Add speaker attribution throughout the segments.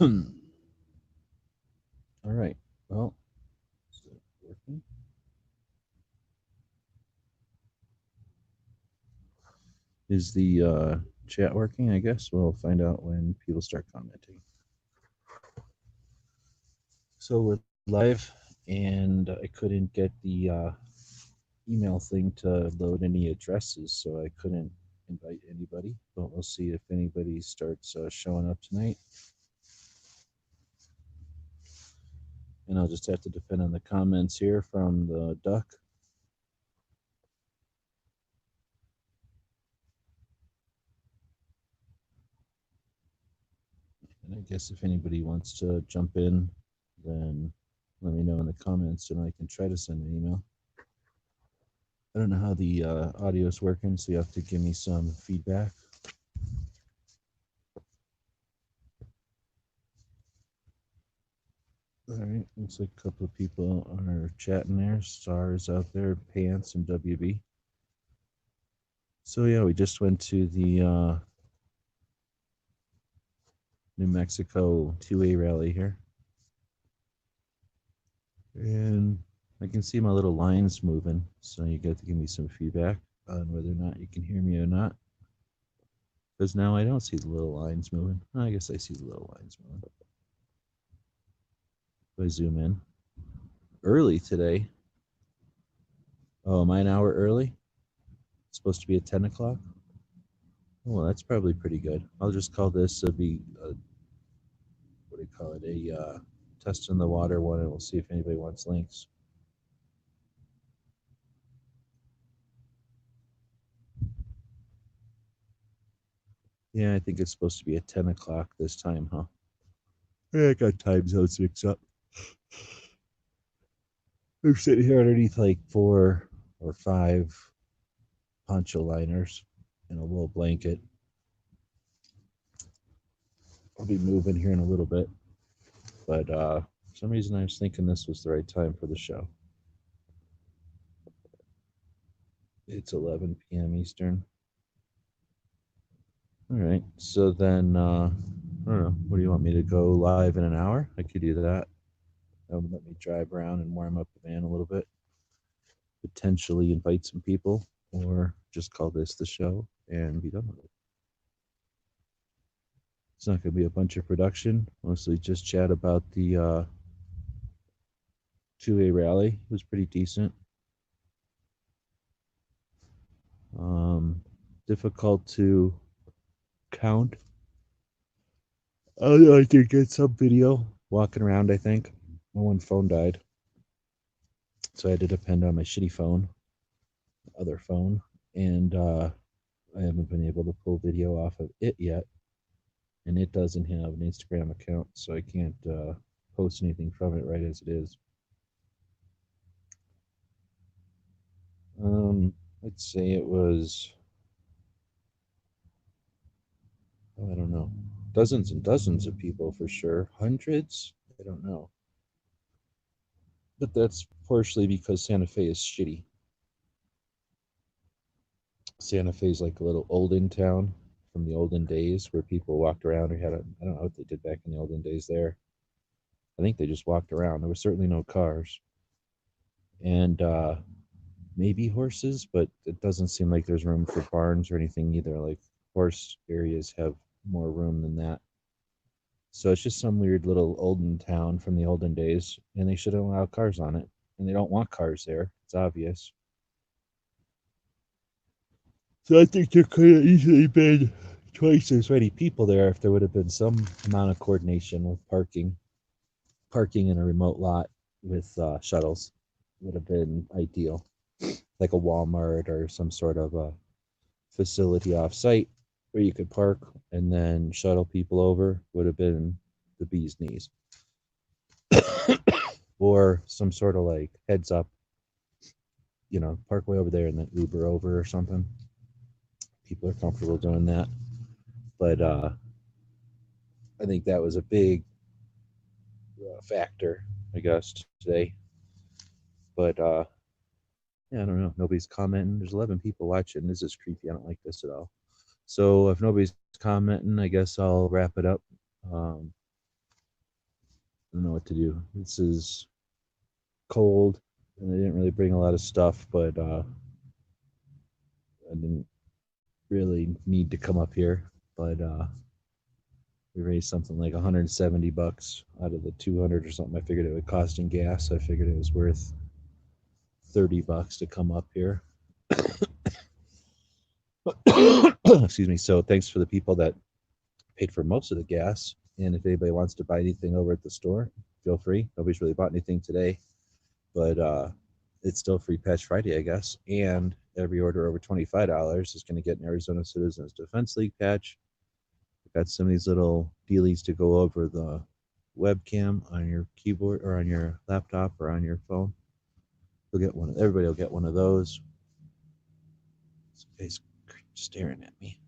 Speaker 1: All right. Well, is it working? Is the chat working? I guess we'll find out when people start commenting. So we're live, and I couldn't get the email thing to load any addresses, so I couldn't invite anybody. But we'll see if anybody starts showing up tonight. And I'll just have to depend on the comments here from the duck. And I guess if anybody wants to jump in, then let me know in the comments and I can try to send an email. I don't know how the audio is working, so you have to give me some feedback. All right, looks like a couple of people are chatting there. Stars out there, Pants and WB. So yeah, we just went to the New Mexico 2A rally here. And I can see my little lines moving, so you got to give me some feedback on whether or not you can hear me or not. Because now I don't see the little lines moving. I guess I see the little lines moving. If I zoom in. Early today. Oh, am I an hour early? It's supposed to be at 10 o'clock? Oh, well, that's probably pretty good. I'll just call this what do you call it? A test in the water one, and we'll see if anybody wants links. Yeah, I think it's supposed to be at 10 o'clock this time, huh? Yeah, I got time zones mixed up. We're sitting here underneath like 4 or 5 poncho liners and a little blanket. I'll be moving here in a little bit, but for some reason I was thinking this was the right time for the show. It's 11 p.m. Eastern. All right, so then I don't know. What do you want me to go live in an hour? I could do that. That would let me drive around and warm up the van a little bit. Potentially invite some people, or just call this the show and be done with it. It's not going to be a bunch of production. Mostly just chat about the 2A rally. It was pretty decent. Um, Difficult to count. I did get some video walking around. I think my one phone died, so I had to depend on my shitty phone, other phone, and I haven't been able to pull video off of it yet. And it doesn't have an Instagram account, so I can't post anything from it right as it is. I'd say it was, oh, I don't know, dozens and dozens of people for sure. Hundreds? I don't know. But that's partially because Santa Fe is shitty. Santa Fe is like a little olden town from the olden days where people walked around or I don't know what they did back in the olden days there. I think they just walked around. There were certainly no cars. And maybe horses, but it doesn't seem like there's room for barns or anything either. Like horse areas have more room than that. So it's just some weird little olden town from the olden days, and they shouldn't allow cars on it. And they don't want cars there. It's obvious. So I think there could have easily been twice as many people there if there would have been some amount of coordination with parking in a remote lot with shuttles would have been ideal, like a Walmart or some sort of a facility off site where you could park and then shuttle people over would have been the bee's knees. Or some sort of like heads up, parkway over there and then Uber over or something. People are comfortable doing that. But I think that was a big factor, I guess, today. But yeah, I don't know. Nobody's commenting. There's 11 people watching. This is creepy. I don't like this at all. So if nobody's commenting, I guess I'll wrap it up. Um, don't know what to do. This is cold, and I didn't really bring a lot of stuff, but I didn't really need to come up here. But we raised something like $170 out of the 200 or something. I figured it would cost in gas. I figured it was worth $30 to come up here. Excuse me. So thanks for the people that paid for most of the gas. And if anybody wants to buy anything over at the store, feel free. Nobody's really bought anything today, but it's still Free Patch Friday, I guess. And every order over $25 is going to get an Arizona Citizens Defense League patch. I've got some of these little dealies to go over the webcam on your keyboard or on your laptop or on your phone. You'll get one. Everybody will get one of those. This guy's staring at me.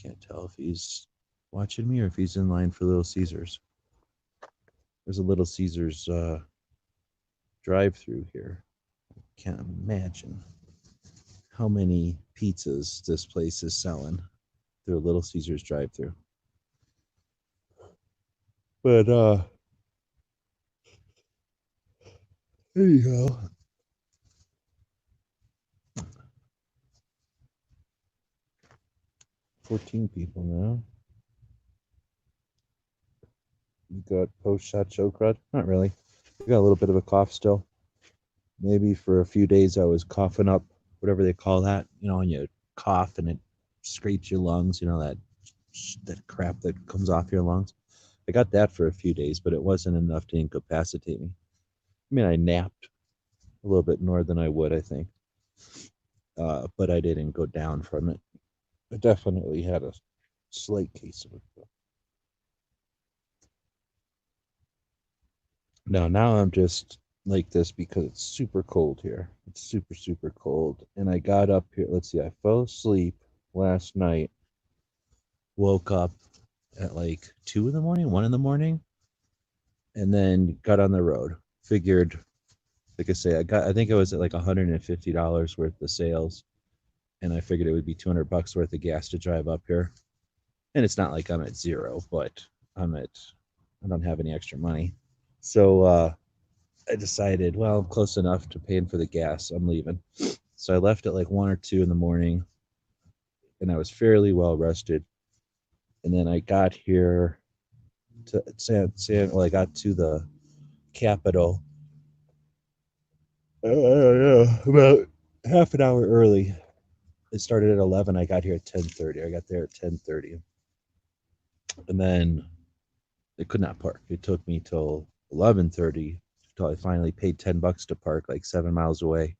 Speaker 1: Can't tell if he's watching me or if he's in line for Little Caesars. There's a Little Caesars drive-through here. I can't imagine how many pizzas this place is selling through a Little Caesars drive-through. But anyhow, $14 people now. You got post-shot show crud? Not really. I got a little bit of a cough still. Maybe for a few days I was coughing up whatever they call that. You know, when you cough and it scrapes your lungs. You know, that crap that comes off your lungs. I got that for a few days, but it wasn't enough to incapacitate me. I mean, I napped a little bit more than I would, I think. But I didn't go down from it. I definitely had a slight case of it. Now I'm just like this because it's super cold here. It's super, super cold. And I got up here. Let's see, I fell asleep last night, woke up at like 2 in the morning, 1 in the morning, and then got on the road. Figured, like I say, I think I was at like $150 worth of sales. And I figured it would be $200 worth of gas to drive up here. And it's not like I'm at zero, but I don't have any extra money. So I decided, well, I'm close enough to paying for the gas. I'm leaving. So I left at like 1 or 2 in the morning, and I was fairly well rested. And then I got here to I got to the Capitol about half an hour early. It started at 11. I got here at 10:30. I got there at 10:30. And then I could not park. It took me till 11:30 until I finally paid $10 to park like 7 miles away.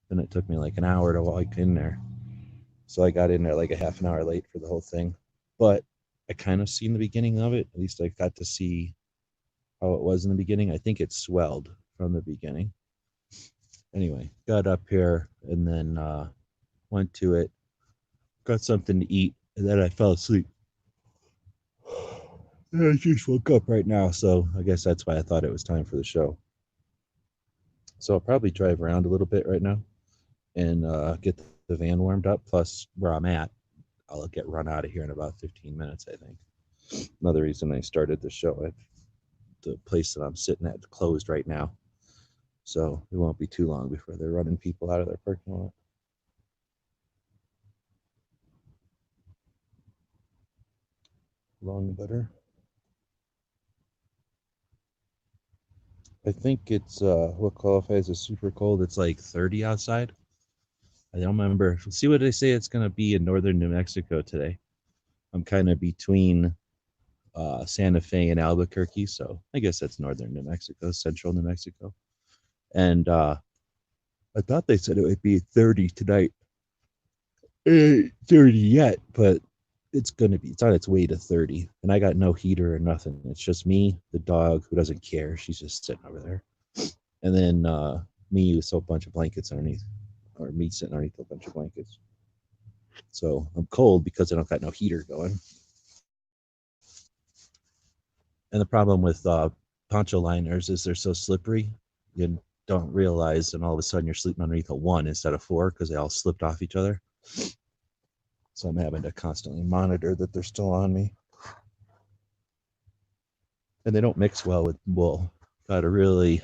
Speaker 1: Then it took me like an hour to walk in there. So I got in there like a half an hour late for the whole thing. But I kind of seen the beginning of it. At least I got to see how it was in the beginning. I think it swelled from the beginning. Anyway, got up here and then went to it, got something to eat, and then I fell asleep. I just woke up right now, so I guess that's why I thought it was time for the show. So I'll probably drive around a little bit right now and get the van warmed up. Plus, where I'm at, I'll get run out of here in about 15 minutes, I think. Another reason I started the show, the place that I'm sitting at closed right now. So it won't be too long before they're running people out of their parking lot. Long butter. I think it's what qualifies as super cold. It's like 30 outside. I don't remember. See what they say it's going to be in northern New Mexico today. I'm kind of between Santa Fe and Albuquerque, so I guess that's northern New Mexico, central New Mexico. And I thought they said it would be 30 tonight. It ain't 30 yet, but it's on its way to 30. And I got no heater or nothing. It's just me, the dog, who doesn't care. She's just sitting over there. And then me with a bunch of blankets underneath, or me sitting underneath a bunch of blankets. So I'm cold because I don't got no heater going. And the problem with poncho liners is they're so slippery. You don't realize, and all of a sudden you're sleeping underneath a 1 instead of 4 because they all slipped off each other. So I'm having to constantly monitor that they're still on me. and they don't mix well with wool. Got to really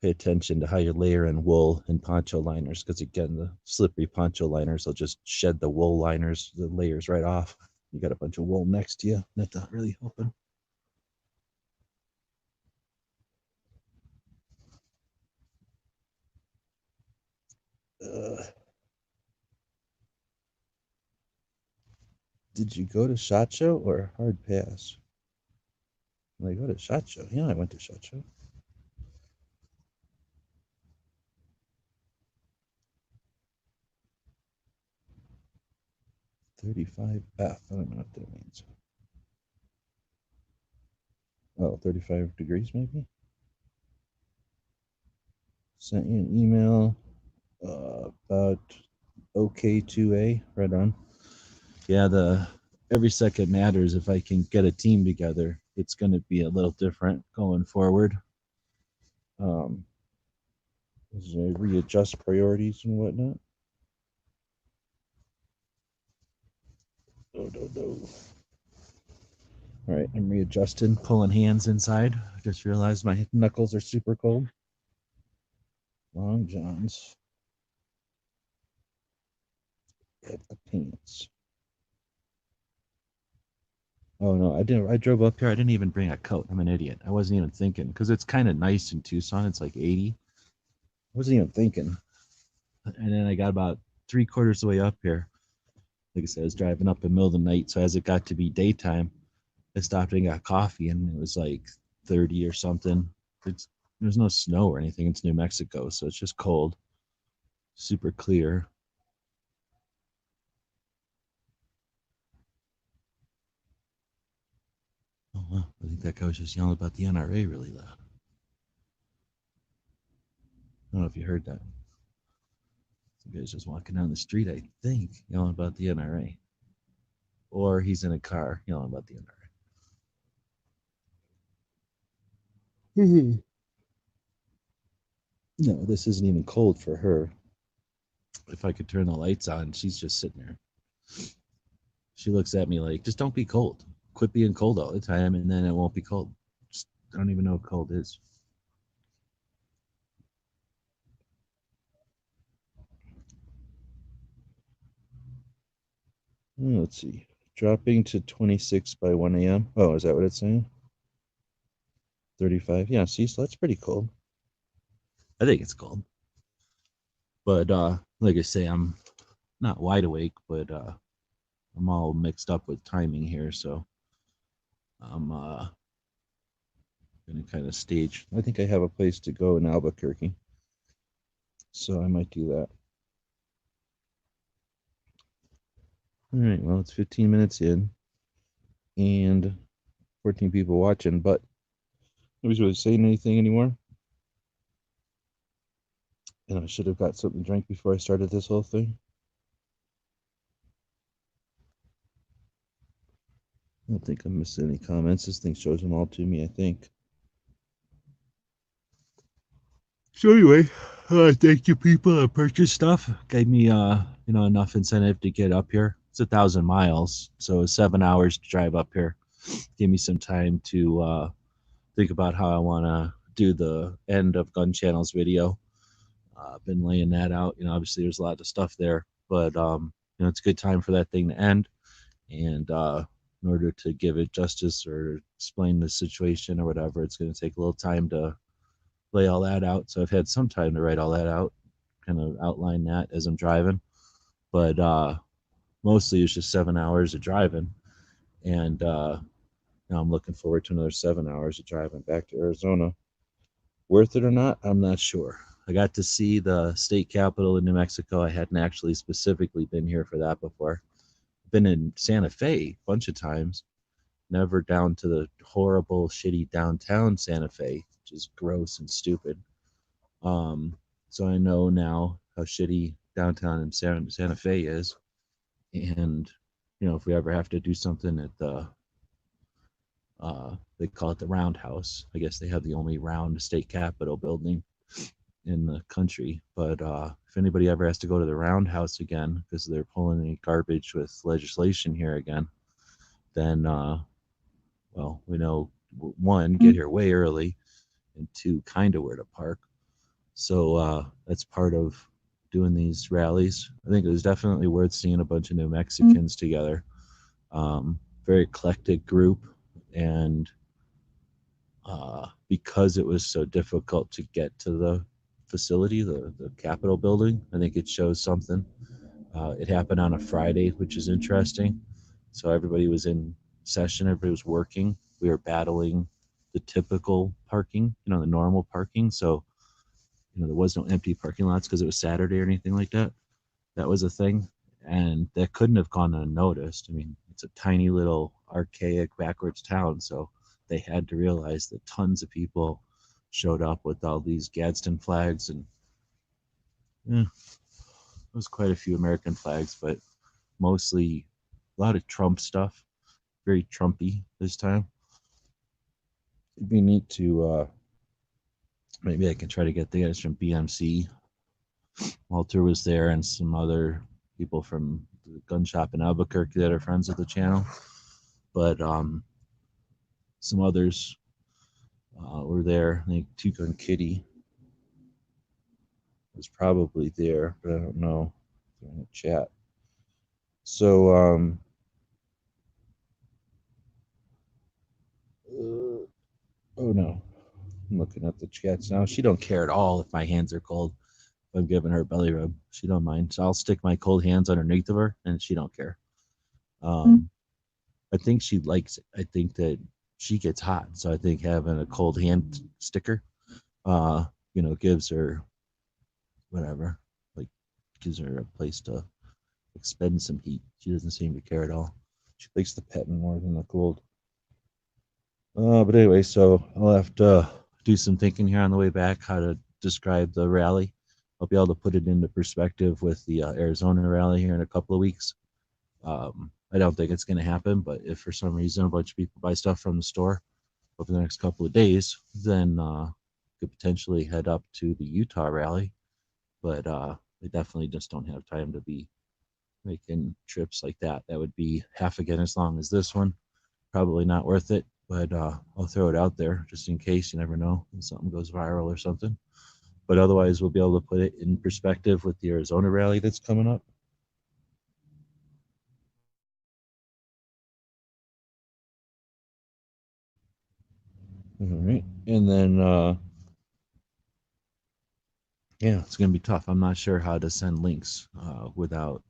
Speaker 1: pay attention to how you layer in wool and poncho liners, because again, the slippery poncho liners will just shed the wool liners, the layers right off. You got a bunch of wool next to you. That's not really helping. Did you go to SHOT Show or Hard Pass? I go to SHOT Show. Yeah, I went to SHOT Show. 35F. I don't know what that means. Oh, 35 degrees maybe? Sent you an email about OK2A. Right on. Yeah, every second matters. If I can get a team together, it's going to be a little different going forward. As I readjust priorities and whatnot. No. All right, I'm readjusting, pulling hands inside. I just realized my knuckles are super cold. Long Johns. Get the pants. Oh no, I didn't. I drove up here. I didn't even bring a coat. I'm an idiot. I wasn't even thinking, because it's kind of nice in Tucson. It's like 80. I wasn't even thinking. And then I got about 3/4 of the way up here. Like I said, I was driving up in the middle of the night. So as it got to be daytime, I stopped and got coffee, and it was like 30 or something. There's no snow or anything. It's New Mexico, so it's just cold, super clear. Oh, wow. I think that guy was just yelling about the NRA really loud. I don't know if you heard that. The guy's just walking down the street, I think, yelling about the NRA. Or he's in a car yelling about the NRA. No, this isn't even cold for her. If I could turn the lights on, she's just sitting there. She looks at me like, just don't be cold. Quit being cold all the time, and then it won't be cold. Just, I don't even know what cold is. Let's see. Dropping to 26 by 1 a.m. Oh, is that what it's saying? 35. Yeah, see, so that's pretty cold. I think it's cold. But like I say, I'm not wide awake, but I'm all mixed up with timing here, so I'm gonna kind of stage. I think I have a place to go in Albuquerque, so I might do that. All right, well, it's 15 minutes in and 14 people watching, but nobody's really saying anything anymore. And I should have got something to drink before I started this whole thing. I don't think I'm missing any comments. This thing shows them all to me, I think. So anyway, thank you people that purchased stuff. Gave me enough incentive to get up here. It's 1,000 miles, so 7 hours to drive up here. Give me some time to think about how I want to do the end of Gun Channel's video. I've been laying that out. Obviously there's a lot of stuff there, but it's a good time for that thing to end. And in order to give it justice or explain the situation or whatever, it's going to take a little time to lay all that out. So I've had some time to write all that out, kind of outline that as I'm driving. But mostly it's just 7 hours of driving. And now I'm looking forward to another 7 hours of driving back to Arizona. Worth it or not, I'm not sure. I got to see the state capitol in New Mexico. I hadn't actually specifically been here for that before. Been in Santa Fe a bunch of times, never down to the horrible, shitty downtown Santa Fe, which is gross and stupid. So I know now how shitty downtown in Santa Fe is. And, if we ever have to do something at they call it the Roundhouse. I guess they have the only round state capitol building in the country. But if anybody ever has to go to the Roundhouse again because they're pulling any garbage with legislation here again, then well, we know one, get here way early, and two, kind of where to park. So that's part of doing these rallies. I think it was definitely worth seeing a bunch of New Mexicans together. Very eclectic group, and because it was so difficult to get to the facility, the Capitol building, I think it shows something. It happened on a Friday, which is interesting. So everybody was in session, everybody was working. We were battling the typical parking, the normal parking. So, there was no empty parking lots because it was Saturday or anything like that. That was a thing. And that couldn't have gone unnoticed. I mean, it's a tiny little archaic backwards town. So they had to realize that tons of people showed up with all these Gadsden flags, and there was quite a few American flags, but mostly a lot of Trump stuff. Very Trumpy this time. It'd be neat to maybe I can try to get the guys from BMC. Walter was there, and some other people from the gun shop in Albuquerque that are friends of the channel. But some others were there. I think Two Gun Kitty was probably there, but I don't know. They're in the chat. So oh no, I'm looking at the chats now. She don't care at all if my hands are cold. If I'm giving her a belly rub, she don't mind. So I'll stick my cold hands underneath of her, and she don't care. I think she likes it. I think that she gets hot, so I think having a cold hand sticker, uh, gives her whatever, like gives her a place to expend some heat. She doesn't seem to care at all. She likes the petting more than the cold. But anyway, so I'll have to do some thinking here on the way back how to describe the rally. I'll be able to put it into perspective with the Arizona rally here in a couple of weeks. I don't think it's going to happen, but if for some reason a bunch of people buy stuff from the store over the next couple of days, then could potentially head up to the Utah rally. But they definitely just don't have time to be making trips like that. That would be half again as long as this one. Probably not worth it, but I'll throw it out there just in case. You never know when something goes viral or something. But otherwise, we'll be able to put it in perspective with the Arizona rally that's coming up. All right. And then, yeah, it's going to be tough. I'm not sure how to send links without,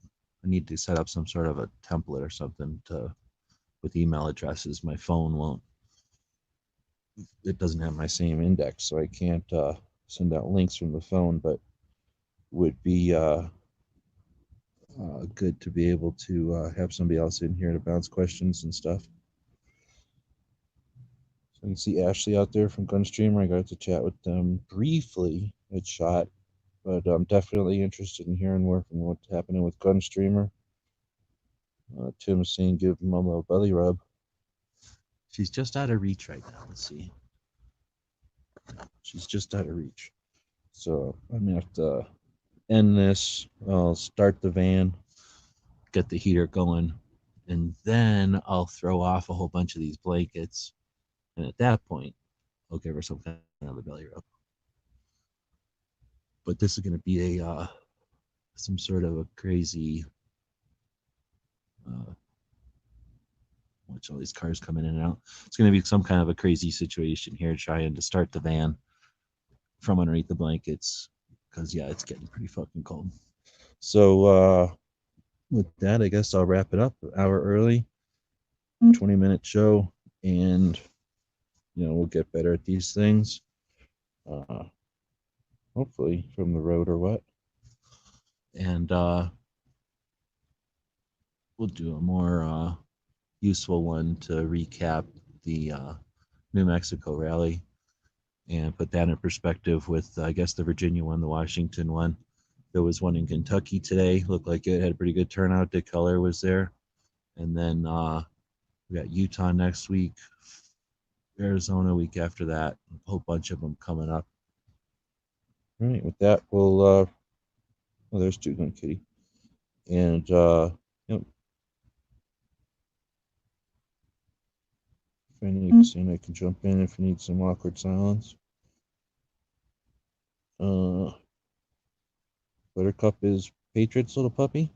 Speaker 1: I need to set up some sort of a template or something with email addresses. My phone won't, it doesn't have my same index, so I can't send out links from the phone, but would be good to be able to have somebody else in here to bounce questions and stuff. So you can see Ashley out there from Gunstreamer. I got to chat with them briefly at Shot, but I'm definitely interested in hearing more from what's happening with Gunstreamer. Tim's saying give him a little belly rub. She's just out of reach right now. Let's see. She's just out of reach. So I'm going to have to end this. I'll start the van, get the heater going, and then I'll throw off a whole bunch of these blankets. And at that point, I'll give her some kind of a belly rub. But this is going to be a some sort of a crazy. Watch all these cars coming in and out. It's going to be some kind of a crazy situation here, trying to start the van from underneath the blankets, because yeah, it's getting pretty fucking cold. So with that, I guess I'll wrap it up. An hour early, 20-minute show, and we'll get better at these things. Hopefully from the road or what. And we'll do a more useful one to recap the New Mexico rally and put that in perspective with, I guess, the Virginia one, the Washington one. There was one in Kentucky today. Looked like it had a pretty good turnout. Dick Keller was there. And then we got Utah next week, Arizona week after that. A whole bunch of them coming up. All right, with that, we'll. Oh, there's Two Gun Kitty. And, yep. Phoenix, and I can jump in if you need some awkward silence. Buttercup is Patriot's little puppy,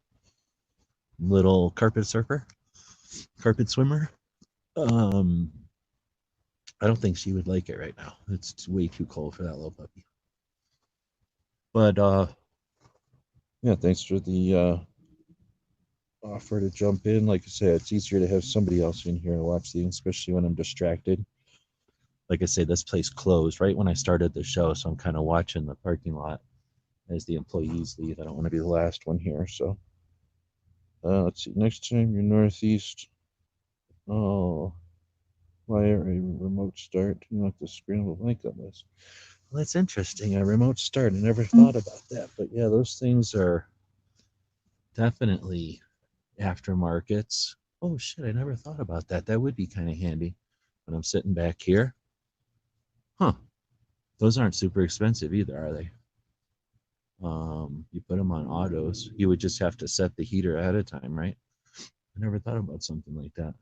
Speaker 1: little carpet swimmer. Um, I don't think she would like it right now. It's way too cold for that little puppy. But yeah, thanks for the offer to jump in. Like I said, it's easier to have somebody else in here to watch these, especially when I'm distracted. Like I say, this place closed right when I started the show, so I'm kind of watching the parking lot as the employees leave. I don't want to be the last one here. So let's see. Next time you're northeast. Oh, wire a remote start. You want to scramble blank on this. Well, that's interesting. A remote start. I never thought about that. But yeah, those things are definitely aftermarkets. Oh shit, I never thought about that. That would be kind of handy when I'm sitting back here. Huh. Those aren't super expensive either, are they? You put them on autos. You would just have to set the heater ahead of time, right? I never thought about something like that.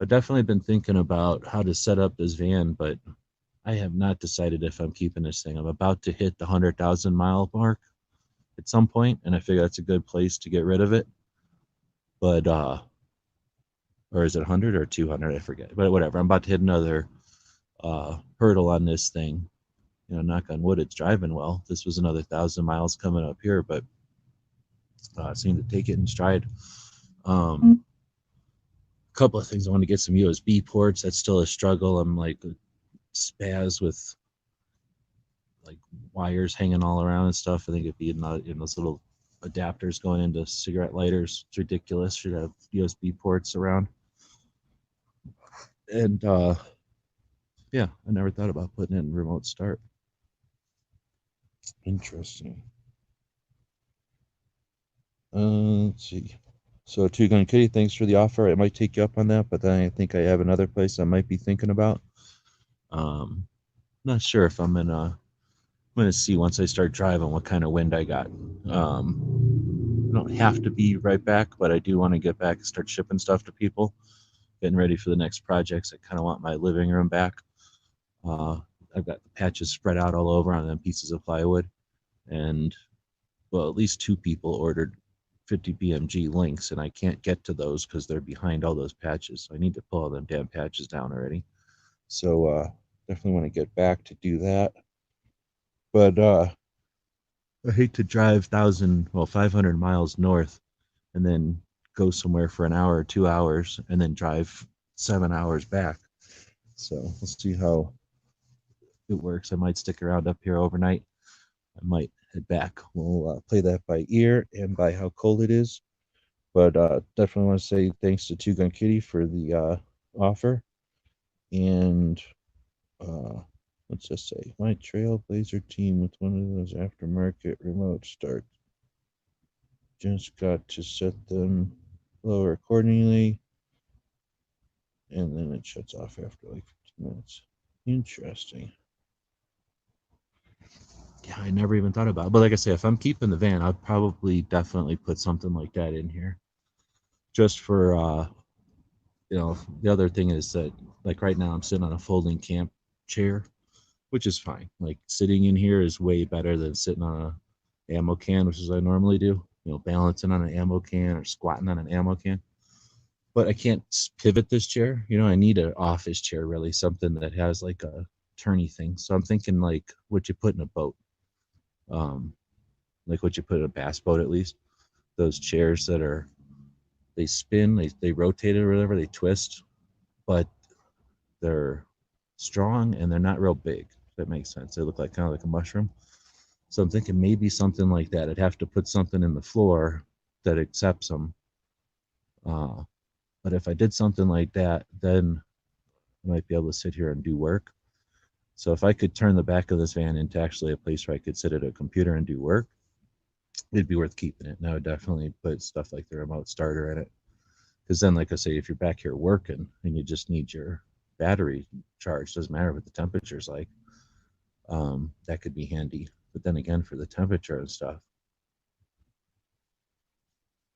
Speaker 1: I've definitely been thinking about how to set up this van, but I have not decided if I'm keeping this thing. I'm about to hit the 100,000 mile mark at some point, and I figure that's a good place to get rid of it. But or is it 100 or 200? I forget. But whatever. I'm about to hit another hurdle on this thing. You know, knock on wood, it's driving well. This was another 1,000 miles coming up here, but seemed to take it in stride. A couple of things. I want to get some USB ports. That's still a struggle. I'm like spaz with like wires hanging all around and stuff. I think it'd be in those little adapters going into cigarette lighters. It's ridiculous. Should have USB ports around. And yeah, I never thought about putting it in remote start. Interesting. Let's see. So, Two Gun Kitty, thanks for the offer. I might take you up on that, but then I think I have another place I might be thinking about. Not sure if I'm gonna see once I start driving what kind of wind I got. I don't have to be right back, but I do want to get back and start shipping stuff to people. Getting ready for the next projects. I kind of want my living room back. I've got the patches spread out all over on them pieces of plywood, and well, at least two people ordered 50 BMG links, and I can't get to those because they're behind all those patches. So I need to pull all them damn patches down already. So definitely want to get back to do that. But I hate to drive 500 miles north and then go somewhere for an hour or 2 hours and then drive 7 hours back. So we'll see how it works. I might stick around up here overnight. I might head back. We'll play that by ear and by how cold it is. But definitely want to say thanks to Two Gun Kitty for the offer. And let's just say my Trailblazer team with one of those aftermarket remote starts. Just got to set them lower accordingly. And then it shuts off after like 15 minutes. Interesting. Yeah, I never even thought about it. But like I say, if I'm keeping the van, I'd probably definitely put something like that in here. Just for the other thing is that like right now I'm sitting on a folding camp chair, which is fine. Like sitting in here is way better than sitting on a ammo can, which is what I normally do. Balancing on an ammo can or squatting on an ammo can. But I can't pivot this chair. I need an office chair, really, something that has like a turny thing. So I'm thinking like what you put in a boat, like what you put in a bass boat at least. Those chairs that they spin, they rotate it or whatever, they twist, but they're strong and they're not real big. If that makes sense. They look like kind of like a mushroom. So I'm thinking maybe something like that. I'd have to put something in the floor that accepts them. But if I did something like that, then I might be able to sit here and do work. So if I could turn the back of this van into actually a place where I could sit at a computer and do work, it'd be worth keeping it. And I would definitely put stuff like the remote starter in it. Because then, like I say, if you're back here working and you just need your battery charged, doesn't matter what the temperature's like, that could be handy. But then again, for the temperature and stuff,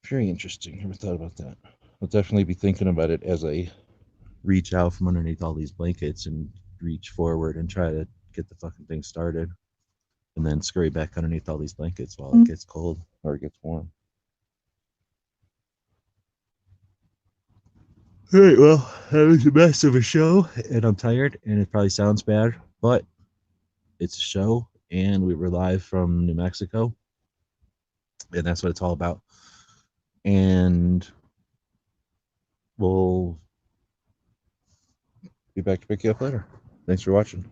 Speaker 1: very interesting. Never thought about that. I'll definitely be thinking about it as I reach out from underneath all these blankets and reach forward and try to get the fucking thing started, and then scurry back underneath all these blankets while it gets cold or it gets warm. All right, well, that was a mess of a show, and I'm tired, and it probably sounds bad, but it's a show, and we were live from New Mexico, and that's what it's all about. And we'll be back to pick you up later. Thanks for watching.